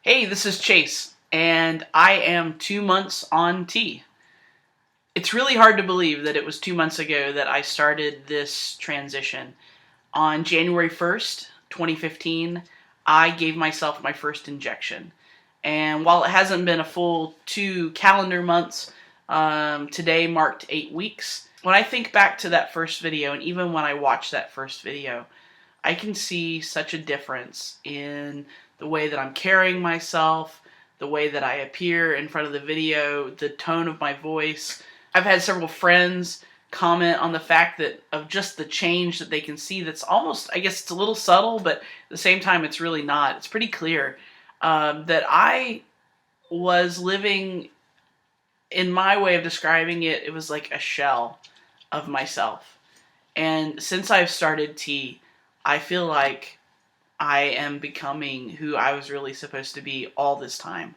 Hey, this is Chase, and I am 2 months on T. It's really hard to believe that it was 2 months ago that I started this transition. On January 1st, 2015, I gave myself my first injection. And while it hasn't been a full 2 calendar months, today marked 8 weeks. When I think back to that first video, and even when I watch that first video, I can see such a difference in the way that I'm carrying myself, the way that I appear in front of the video, the tone of my voice. I've had several friends comment on the fact that of just the change that they can see that's almost, I guess it's a little subtle, but at the same time it's really not. It's pretty clear that I was living, in my way of describing it, it was like a shell of myself. And since I've started T, I feel like I am becoming who I was really supposed to be all this time.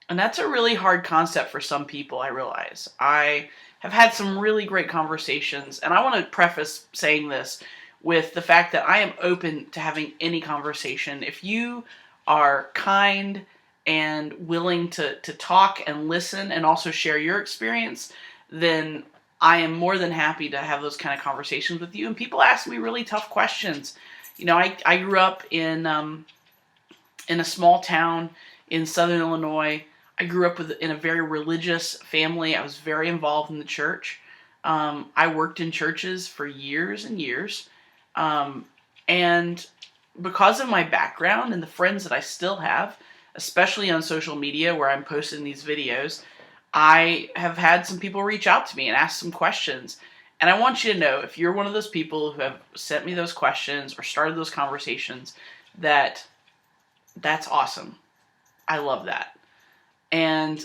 And that's a really hard concept for some people, I realize. I have had some really great conversations, and I want to preface saying this with the fact that I am open to having any conversation. If you are kind and willing to talk and listen and also share your experience, then I am more than happy to have those kind of conversations with you. And people ask me really tough questions. You know, I grew up in a small town in southern Illinois. I grew up in a very religious family. I was very involved in the church. I worked in churches for years and years. And because of my background and the friends that I still have, especially on social media where I'm posting these videos, I have had some people reach out to me and ask some questions. And I want you to know, if you're one of those people who have sent me those questions or started those conversations, that's awesome. I love that. And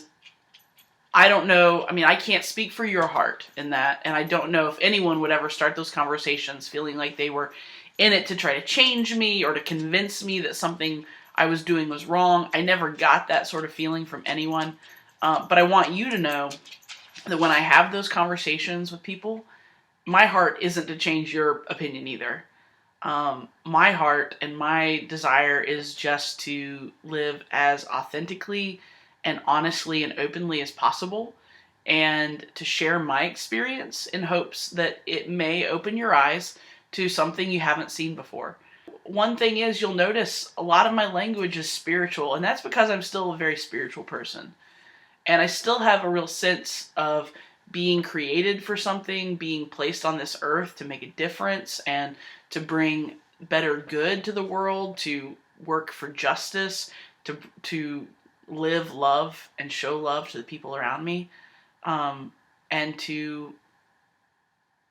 I don't know, I mean, I can't speak for your heart in that, and I don't know if anyone would ever start those conversations feeling like they were in it to try to change me or to convince me that something I was doing was wrong. I never got that sort of feeling from anyone. But I want you to know that when I have those conversations with people, my heart isn't to change your opinion either. My heart and my desire is just to live as authentically and honestly and openly as possible, and to share my experience in hopes that it may open your eyes to something you haven't seen before. One thing is, you'll notice a lot of my language is spiritual, and that's because I'm still a very spiritual person. And I still have a real sense of being created for something, being placed on this earth to make a difference and to bring better good to the world, to work for justice, to live love and show love to the people around me, and to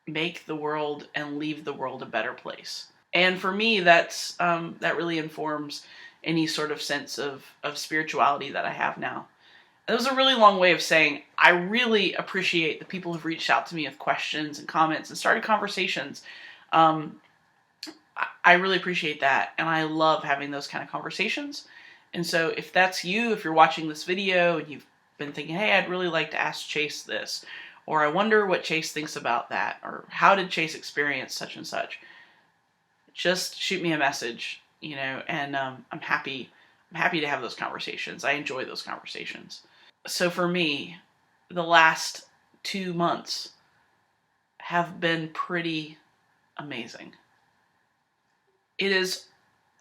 make the world and leave the world a better place. And for me, that really informs any sort of sense of spirituality that I have now. It was a really long way of saying I really appreciate the people who've reached out to me with questions and comments and started conversations. I really appreciate that, and I love having those kind of conversations. And so if that's you, if you're watching this video and you've been thinking, hey, I'd really like to ask Chase this, or I wonder what Chase thinks about that, or how did Chase experience such and such, just shoot me a message, and I'm happy to have those conversations. I enjoy those conversations. So for me, the last 2 months have been pretty amazing. It is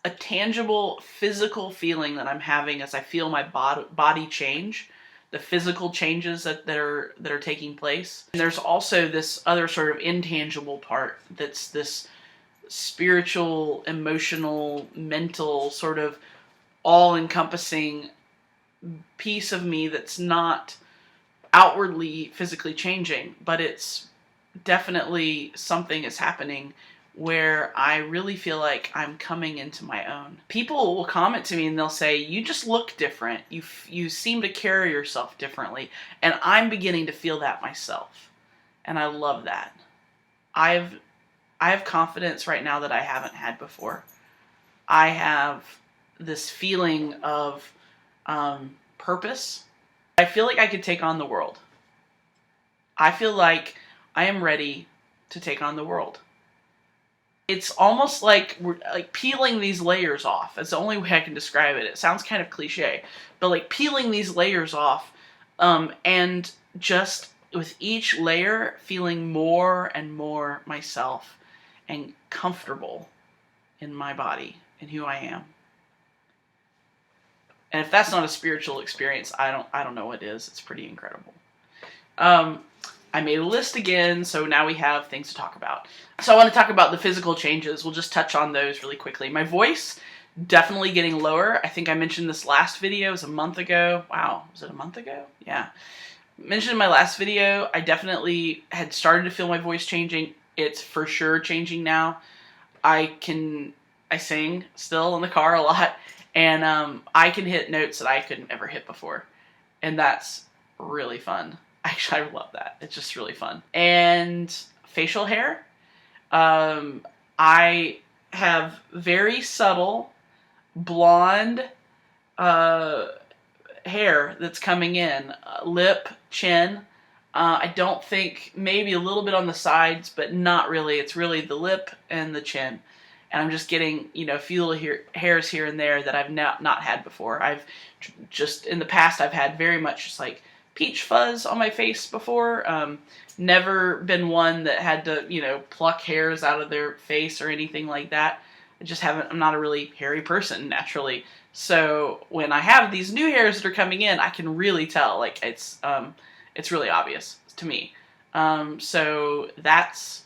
a tangible physical feeling that I'm having as I feel my body change, the physical changes that are taking place. And there's also this other sort of intangible part that's this spiritual, emotional, mental, sort of all-encompassing piece of me that's not outwardly physically changing, but it's definitely something is happening where I really feel like I'm coming into my own. People will comment to me and they'll say, you just look different. You seem to carry yourself differently. And I'm beginning to feel that myself. And I love that. I have confidence right now that I haven't had before. I have this feeling of purpose. I feel like I could take on the world. I feel like I am ready to take on the world. it's almost like we're like peeling these layers off. That's the only way I can describe it. It sounds kind of cliche, but like peeling these layers off, and just with each layer feeling more and more myself and comfortable in my body and who I am. And if that's not a spiritual experience, I don't know what is. It's pretty incredible. I made a list again, so now we have things to talk about. So I want to talk about the physical changes. We'll just touch on those really quickly. My voice, definitely getting lower. I think I mentioned this last video. It was a month ago. Wow, was it a month ago? Yeah. Mentioned in my last video, I definitely had started to feel my voice changing. It's for sure changing now. I sing still in the car a lot, and I can hit notes that I couldn't ever hit before. And that's really fun. Actually, I love that. It's just really fun. And facial hair. I have very subtle blonde hair that's coming in. Lip, chin. I don't think, maybe a little bit on the sides, but not really. It's really the lip and the chin. And I'm just getting, few hairs here and there that I've not had before. I've just, in the past, I've had very much just like peach fuzz on my face before. Never been one that had to, pluck hairs out of their face or anything like that. I'm not a really hairy person naturally. So when I have these new hairs that are coming in, I can really tell, like it's really obvious to me. So that's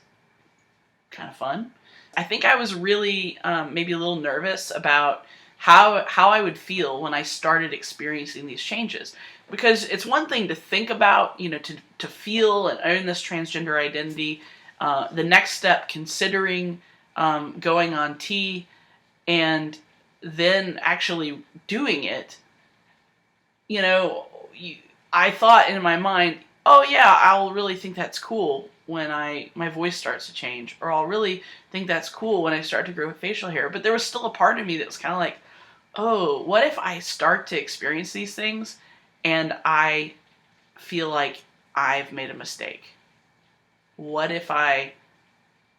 kind of fun. I think I was really maybe a little nervous about how I would feel when I started experiencing these changes. Because it's one thing to think about, to feel and own this transgender identity. The next step, considering going on T, and then actually doing it. I thought in my mind, oh yeah, I'll really think that's cool when my voice starts to change, or I'll really think that's cool when I start to grow facial hair. But there was still a part of me that was kind of like, oh, what if I start to experience these things and I feel like I've made a mistake? What if I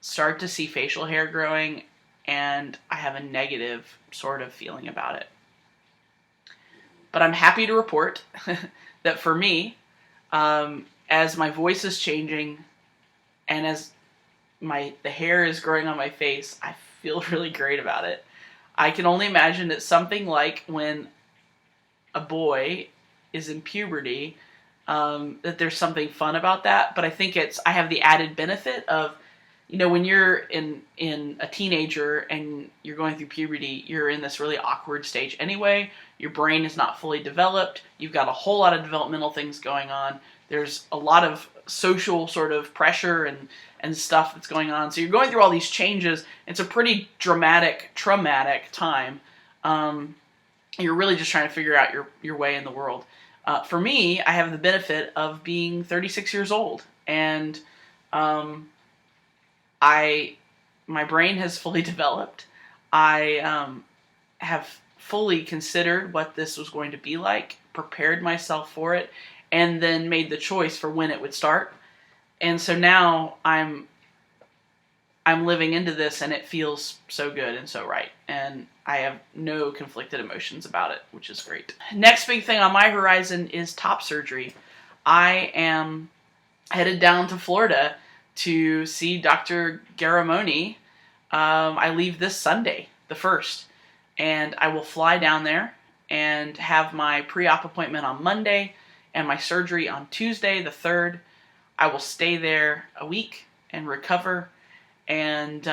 start to see facial hair growing and I have a negative sort of feeling about it? But I'm happy to report that for me, as my voice is changing and as the hair is growing on my face, I feel really great about it. I can only imagine it's something like when a boy is in puberty, that there's something fun about that. But I think I have the added benefit of, when you're in a teenager and you're going through puberty, you're in this really awkward stage anyway. Your brain is not fully developed. You've got a whole lot of developmental things going on. There's a lot of social sort of pressure and stuff that's going on. So you're going through all these changes. It's a pretty traumatic time. You're really just trying to figure out your way in the world. For me, I have the benefit of being 36 years old, and my brain has fully developed. I have fully considered what this was going to be like, prepared myself for it, and then made the choice for when it would start. And so now I'm living into this, and it feels so good and so right. And I have no conflicted emotions about it, which is great. Next big thing on my horizon is top surgery. I am headed down to Florida to see Dr. Garamoni. I leave this Sunday, the 1st, and I will fly down there and have my pre-op appointment on Monday and my surgery on Tuesday, the 3rd. I will stay there a week and recover, and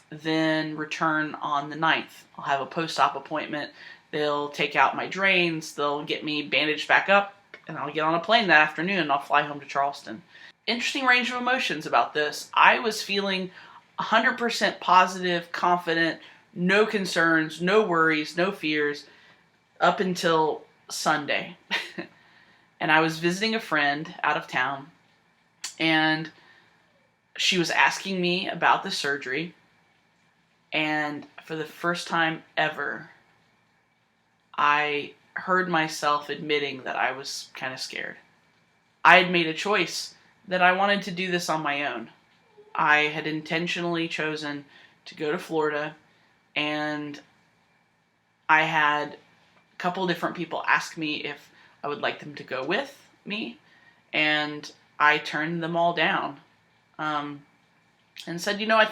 then return on the 9th. I'll have a post-op appointment. They'll take out my drains, they'll get me bandaged back up, and I'll get on a plane that afternoon and I'll fly home to Charleston. Interesting range of emotions about this. I was feeling 100% positive, confident, no concerns, no worries, no fears, up until Sunday. And I was visiting a friend out of town, and she was asking me about the surgery, and for the first time ever, I heard myself admitting that I was kind of scared. I had made a choice that I wanted to do this on my own. I had intentionally chosen to go to Florida, and I had a couple different people ask me if I would like them to go with me, and I turned them all down, and said, I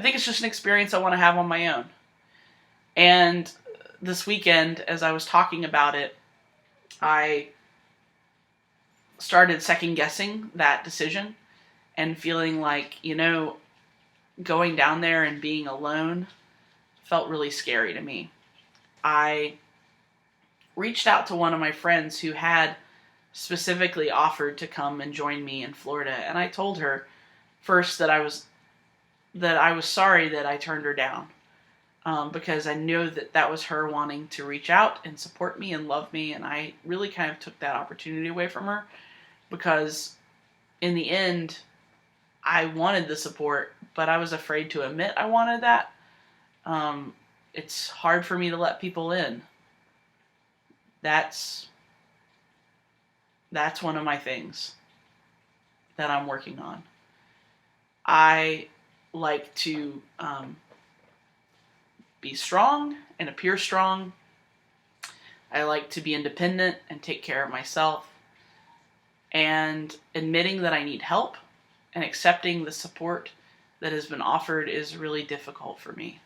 think it's just an experience I want to have on my own. And this weekend, as I was talking about it, I started second guessing that decision and feeling like, going down there and being alone felt really scary to me. I reached out to one of my friends who had specifically offered to come and join me in Florida, and I told her first that I was sorry that I turned her down, because I knew that was her wanting to reach out and support me and love me, and I really kind of took that opportunity away from her, because in the end, I wanted the support, but I was afraid to admit I wanted that. It's hard for me to let people in. That's one of my things that I'm working on. I like to be strong and appear strong. I like to be independent and take care of myself. And admitting that I need help and accepting the support that has been offered is really difficult for me.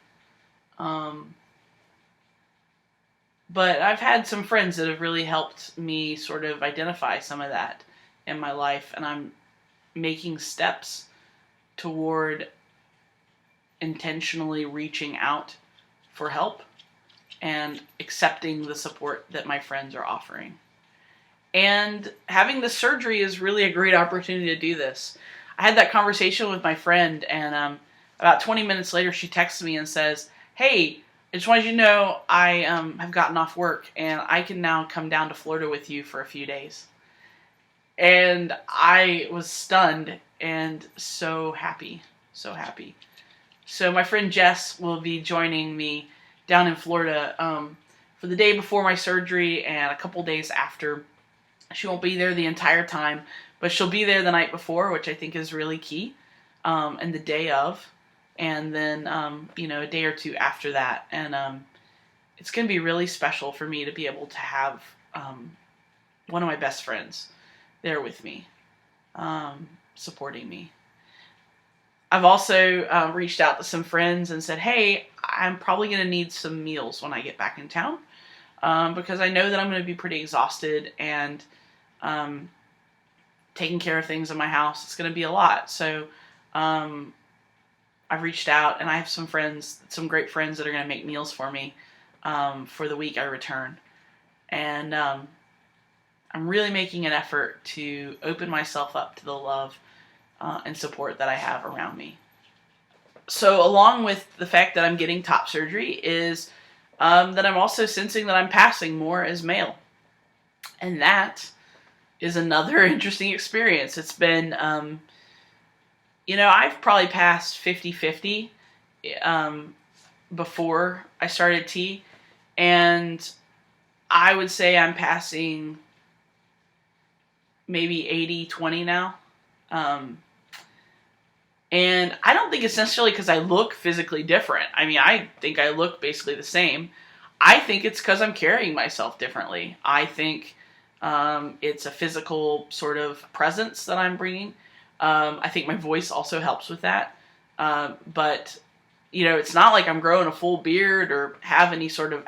But I've had some friends that have really helped me sort of identify some of that in my life, and I'm making steps toward intentionally reaching out for help and accepting the support that my friends are offering. And having the surgery is really a great opportunity to do this. I had that conversation with my friend, and about 20 minutes later, she texts me and says, "Hey, I just wanted you to know I have gotten off work, and I can now come down to Florida with you for a few days." And I was stunned and so happy, so happy. So my friend Jess will be joining me down in Florida for the day before my surgery and a couple days after. She won't be there the entire time, but she'll be there the night before, which I think is really key, and the day of, and then, a day or two after that. And it's going to be really special for me to be able to have one of my best friends there with me, supporting me. I've also reached out to some friends and said, "Hey, I'm probably going to need some meals when I get back in town, because I know that I'm going to be pretty exhausted, and taking care of things in my house, it's going to be a lot." So I've reached out, and I have some great friends that are going to make meals for me for the week I return. And I'm really making an effort to open myself up to the love and support that I have around me. So along with the fact that I'm getting top surgery is that I'm also sensing that I'm passing more as male. And that is another interesting experience. It's been, I've probably passed 50-50 before I started T, and I would say I'm passing maybe 80-20 now. And I don't think it's necessarily because I look physically different. I mean, I think I look basically the same. I think it's because I'm carrying myself differently. I think it's a physical sort of presence that I'm bringing. I think my voice also helps with that. But, it's not like I'm growing a full beard or have any sort of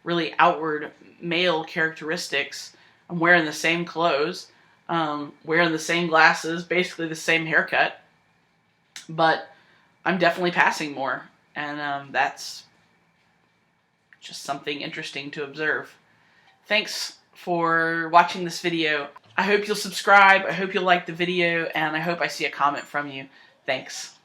really outward male characteristics. I'm wearing the same clothes, wearing the same glasses, basically the same haircut. But I'm definitely passing more, and that's just something interesting to observe. Thanks for watching this video. I hope you'll subscribe, I hope you'll like the video, and I hope I see a comment from you. Thanks.